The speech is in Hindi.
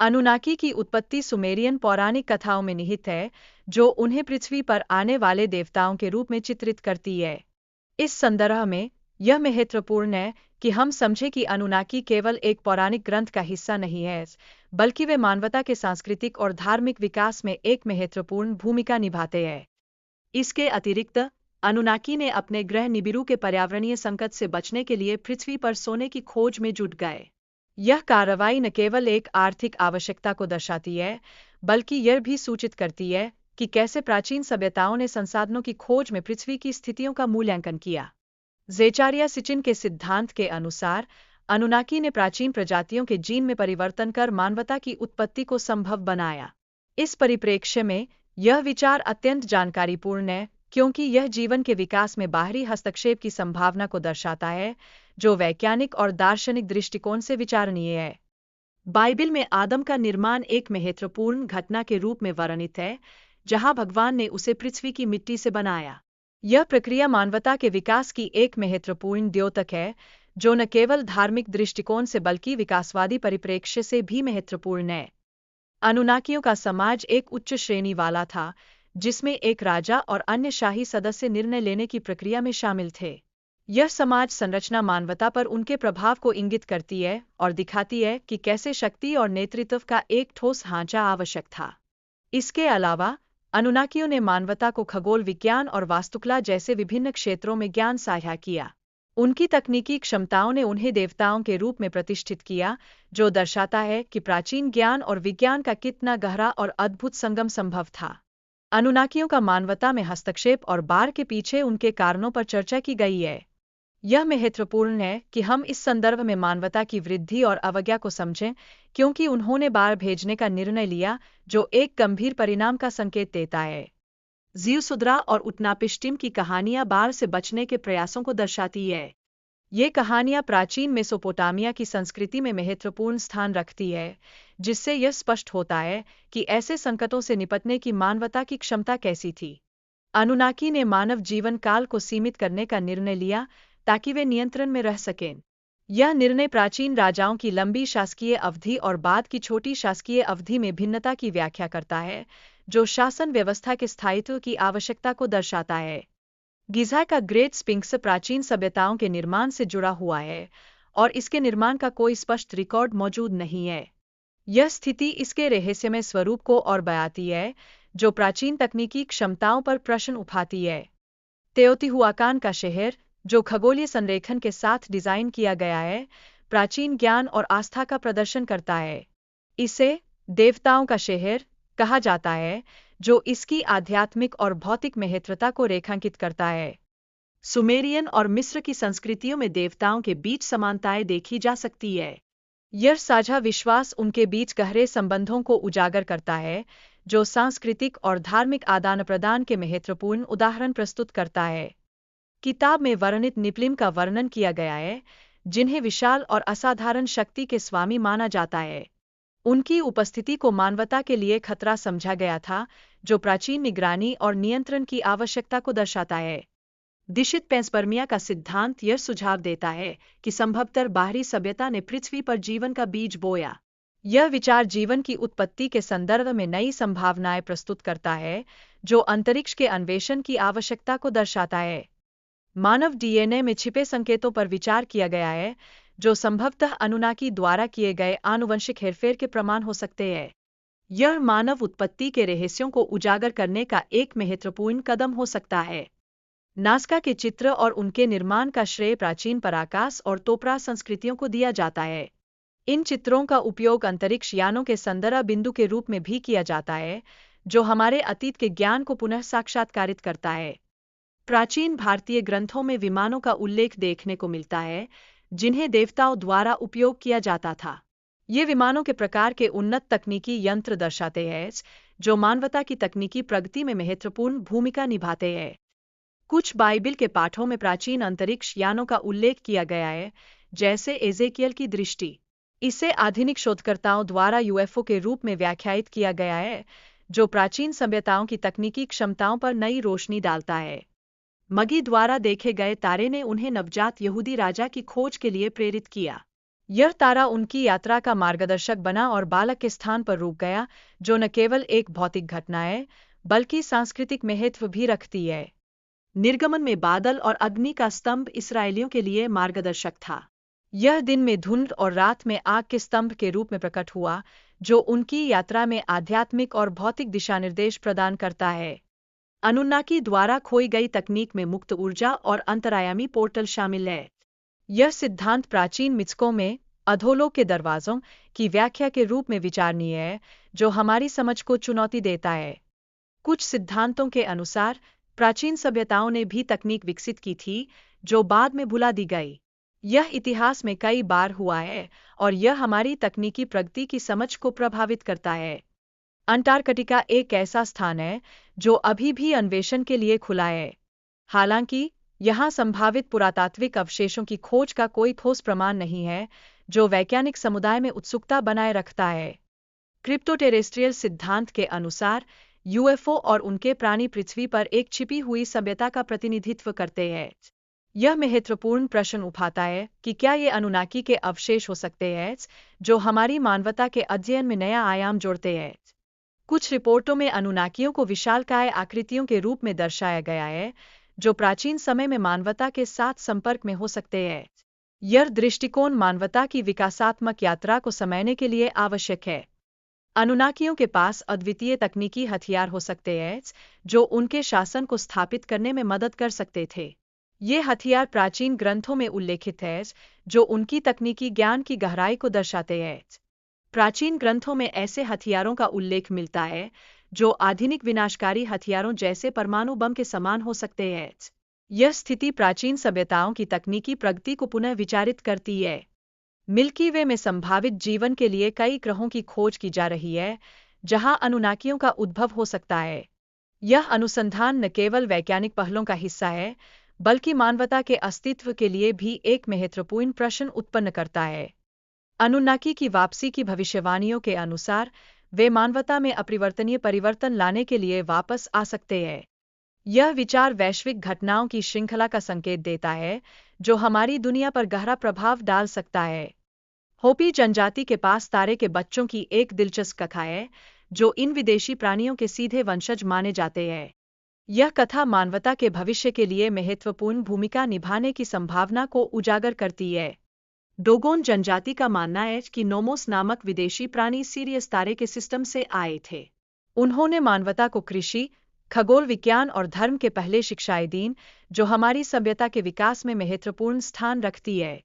अनुनाकी की उत्पत्ति सुमेरियन पौराणिक कथाओं में निहित है, जो उन्हें पृथ्वी पर आने वाले देवताओं के रूप में चित्रित करती है। इस संदर्भ में यह महत्वपूर्ण है कि हम समझें कि अनुनाकी केवल एक पौराणिक ग्रंथ का हिस्सा नहीं है, बल्कि वे मानवता के सांस्कृतिक और धार्मिक विकास में एक महत्वपूर्ण भूमिका निभाते हैं। इसके अतिरिक्त अनुनाकी ने अपने ग्रह निबिरू के पर्यावरणीय संकट से बचने के लिए पृथ्वी पर सोने की खोज में जुट गए। यह कार्रवाई न केवल एक आर्थिक आवश्यकता को दर्शाती है, बल्कि यह भी सूचित करती है कि कैसे प्राचीन सभ्यताओं ने संसाधनों की खोज में पृथ्वी की स्थितियों का मूल्यांकन किया। ज़ेचारिया सिचिन के सिद्धांत के अनुसार अनुनाकी ने प्राचीन प्रजातियों के जीन में परिवर्तन कर मानवता की उत्पत्ति को संभव बनाया। इस परिप्रेक्ष्य में यह विचार अत्यंत जानकारीपूर्ण है, क्योंकि यह जीवन के विकास में बाहरी हस्तक्षेप की संभावना को दर्शाता है, जो वैज्ञानिक और दार्शनिक दृष्टिकोण से विचारणीय है। बाइबिल में आदम का निर्माण एक महत्वपूर्ण घटना के रूप में वर्णित है, जहां भगवान ने उसे पृथ्वी की मिट्टी से बनाया। यह प्रक्रिया मानवता के विकास की एक महत्वपूर्ण द्योतक है, जो न केवल धार्मिक दृष्टिकोण से बल्कि विकासवादी परिप्रेक्ष्य से भी महत्वपूर्ण है। अनुनाकियों का समाज एक उच्च श्रेणी वाला था, जिसमें एक राजा और अन्य शाही सदस्य निर्णय लेने की प्रक्रिया में शामिल थे। यह समाज संरचना मानवता पर उनके प्रभाव को इंगित करती है और दिखाती है कि कैसे शक्ति और नेतृत्व का एक ठोस ढांचा आवश्यक था। इसके अलावा अनुनाकियों ने मानवता को खगोल विज्ञान और वास्तुकला जैसे विभिन्न क्षेत्रों में ज्ञान साझा किया। उनकी तकनीकी क्षमताओं ने उन्हें देवताओं के रूप में प्रतिष्ठित किया, जो दर्शाता है कि प्राचीन ज्ञान और विज्ञान का कितना गहरा और अद्भुत संगम संभव था। अनुनाकियों का मानवता में हस्तक्षेप और बाढ़ के पीछे उनके कारणों पर चर्चा की गई है। यह महत्वपूर्ण है कि हम इस संदर्भ में मानवता की वृद्धि और अवज्ञा को समझें, क्योंकि उन्होंने बाढ़ भेजने का निर्णय लिया, जो एक गंभीर परिणाम का संकेत देता है। ज़ियुसुद्रा और उत्नापिष्टिम की कहानियां बाढ़ से बचने के प्रयासों को दर्शाती है। ये कहानियां प्राचीन मेसोपोटामिया की संस्कृति में महत्वपूर्ण स्थान रखती है, जिससे यह स्पष्ट होता है कि ऐसे संकटों से निपटने की मानवता की क्षमता कैसी थी। अनुनाकी ने मानव जीवन काल को सीमित करने का निर्णय लिया ताकि वे नियंत्रण में रह सकें। यह निर्णय प्राचीन राजाओं की लंबी शासकीय अवधि और बाद की छोटी शासकीय अवधि में भिन्नता की व्याख्या करता है, जो शासन व्यवस्था के स्थायित्व की आवश्यकता को दर्शाता है। गिज़ा का ग्रेट स्फिंक्स प्राचीन सभ्यताओं के निर्माण से जुड़ा हुआ है, और इसके निर्माण का कोई स्पष्ट रिकॉर्ड मौजूद नहीं है। यह स्थिति इसके रहस्यमय स्वरूप को और बढ़ाती है, जो प्राचीन तकनीकी क्षमताओं पर प्रश्न उठाती है। तेओतिहुआकान का शहर, जो खगोलीय संरेखण के साथ डिजाइन किया गया है, प्राचीन ज्ञान और आस्था का प्रदर्शन करता है। इसे देवताओं का शहर कहा जाता है, जो इसकी आध्यात्मिक और भौतिक महत्वता को रेखांकित करता है। सुमेरियन और मिस्र की संस्कृतियों में देवताओं के बीच समानताएं देखी जा सकती है। यह साझा विश्वास उनके बीच गहरे संबंधों को उजागर करता है, जो सांस्कृतिक और धार्मिक आदान प्रदान के महत्वपूर्ण उदाहरण प्रस्तुत करता है। किताब में वर्णित निप्लिम का वर्णन किया गया है, जिन्हें विशाल और असाधारण शक्ति के स्वामी माना जाता है। उनकी उपस्थिति को मानवता के लिए खतरा समझा गया था, जो प्राचीन निगरानी और नियंत्रण की आवश्यकता को दर्शाता है। दिशित पेंसपर्मिया का सिद्धांत यह सुझाव देता है कि संभवतः बाहरी सभ्यता ने पृथ्वी पर जीवन का बीज बोया। यह विचार जीवन की उत्पत्ति के संदर्भ में नई संभावनाएं प्रस्तुत करता है, जो अंतरिक्ष के अन्वेषण की आवश्यकता को दर्शाता है। मानव डीएनए में छिपे संकेतों पर विचार किया गया है, जो संभवतः अनुनाकी द्वारा किए गए आनुवंशिक हेरफेर के प्रमाण हो सकते हैं। यह मानव उत्पत्ति के रहस्यों को उजागर करने का एक महत्वपूर्ण कदम हो सकता है। नास्का के चित्र और उनके निर्माण का श्रेय प्राचीन पराकास और तोपरा संस्कृतियों को दिया जाता है। इन चित्रों का उपयोग अंतरिक्ष यानों के संदर्भ बिंदु के रूप में भी किया जाता है, जो हमारे अतीत के ज्ञान को पुनः साक्षात्कारित करता है। प्राचीन भारतीय ग्रंथों में विमानों का उल्लेख देखने को मिलता है, जिन्हें देवताओं द्वारा उपयोग किया जाता था। ये विमानों के प्रकार के उन्नत तकनीकी यंत्र दर्शाते हैं, जो मानवता की तकनीकी प्रगति में महत्वपूर्ण भूमिका निभाते हैं। कुछ बाइबिल के पाठों में प्राचीन अंतरिक्ष यानों का उल्लेख किया गया है, जैसे एजेकियल की दृष्टि। इसे आधुनिक शोधकर्ताओं द्वारा यूएफओ के रूप में व्याख्यायित किया गया है, जो प्राचीन सभ्यताओं की तकनीकी क्षमताओं पर नई रोशनी डालता है। मगी द्वारा देखे गए तारे ने उन्हें नवजात यहूदी राजा की खोज के लिए प्रेरित किया। यह तारा उनकी यात्रा का मार्गदर्शक बना और बालक के स्थान पर रुक गया, जो न केवल एक भौतिक घटना है बल्कि सांस्कृतिक महत्व भी रखती है। निर्गमन में बादल और अग्नि का स्तंभ इसराइलियों के लिए मार्गदर्शक था। यह दिन में धुंध और रात में आग के स्तंभ के रूप में प्रकट हुआ, जो उनकी यात्रा में आध्यात्मिक और भौतिक दिशानिर्देश प्रदान करता है। अनुन्नाकी द्वारा खोई गई तकनीक में मुक्त ऊर्जा और अंतरायामी पोर्टल शामिल है। यह सिद्धांत प्राचीन मिस्कों में अधोलोक के दरवाजों की व्याख्या के रूप में विचारणीय है, जो हमारी समझ को चुनौती देता है। कुछ सिद्धांतों के अनुसार प्राचीन सभ्यताओं ने भी तकनीक विकसित की थी जो बाद में भुला दी गई। यह इतिहास में कई बार हुआ है और यह हमारी तकनीकी प्रगति की समझ को प्रभावित करता है। अंटार्कटिका एक ऐसा स्थान है जो अभी भी अन्वेषण के लिए खुला है। हालांकि यहाँ संभावित पुरातात्विक अवशेषों की खोज का कोई ठोस प्रमाण नहीं है, जो वैज्ञानिक समुदाय में उत्सुकता बनाए रखता है। क्रिप्टोटेरेस्ट्रियल सिद्धांत के अनुसार यूएफओ और उनके प्राणी पृथ्वी पर एक छिपी हुई सभ्यता का प्रतिनिधित्व करते हैं। यह महत्वपूर्ण प्रश्न उठाता है कि क्या ये अनुनाकी के अवशेष हो सकते हैं जो हमारी मानवता के अध्ययन में नया आयाम जोड़ते हैं। कुछ रिपोर्टों में अनुनाकियों को विशालकाय आकृतियों के रूप में दर्शाया गया है, जो प्राचीन समय में मानवता के साथ संपर्क में हो सकते हैं। यह दृष्टिकोण मानवता की विकासात्मक यात्रा को समझने के लिए आवश्यक है। अनुनाकियों के पास अद्वितीय तकनीकी हथियार हो सकते हैं जो उनके शासन को स्थापित करने में मदद कर सकते थे। ये हथियार प्राचीन ग्रंथों में उल्लेखित हैं, जो उनकी तकनीकी ज्ञान की गहराई को दर्शाते हैं। प्राचीन ग्रंथों में ऐसे हथियारों का उल्लेख मिलता है जो आधुनिक विनाशकारी हथियारों जैसे परमाणु बम के समान हो सकते हैं। यह स्थिति प्राचीन सभ्यताओं की तकनीकी प्रगति को पुनः विचारित करती है। मिल्की वे में संभावित जीवन के लिए कई ग्रहों की खोज की जा रही है, जहां अनुनाकियों का उद्भव हो सकता है। यह अनुसंधान न केवल वैज्ञानिक पहलों का हिस्सा है, बल्कि मानवता के अस्तित्व के लिए भी एक महत्वपूर्ण प्रश्न उत्पन्न करता है। अनुन्नाकी की वापसी की भविष्यवाणियों के अनुसार वे मानवता में अपरिवर्तनीय परिवर्तन लाने के लिए वापस आ सकते हैं। यह विचार वैश्विक घटनाओं की श्रृंखला का संकेत देता है, जो हमारी दुनिया पर गहरा प्रभाव डाल सकता है। होपी जनजाति के पास तारे के बच्चों की एक दिलचस्प कथा है, जो इन विदेशी प्राणियों के सीधे वंशज माने जाते हैं। यह कथा मानवता के भविष्य के लिए महत्वपूर्ण भूमिका निभाने की संभावना को उजागर करती है। डोगोन जनजाति का मानना है कि नोमोस नामक विदेशी प्राणी सीरियस तारे के सिस्टम से आए थे। उन्होंने मानवता को कृषि, खगोल विज्ञान और धर्म के पहले शिक्षाएं दीं, जो हमारी सभ्यता के विकास में महत्वपूर्ण स्थान रखती है।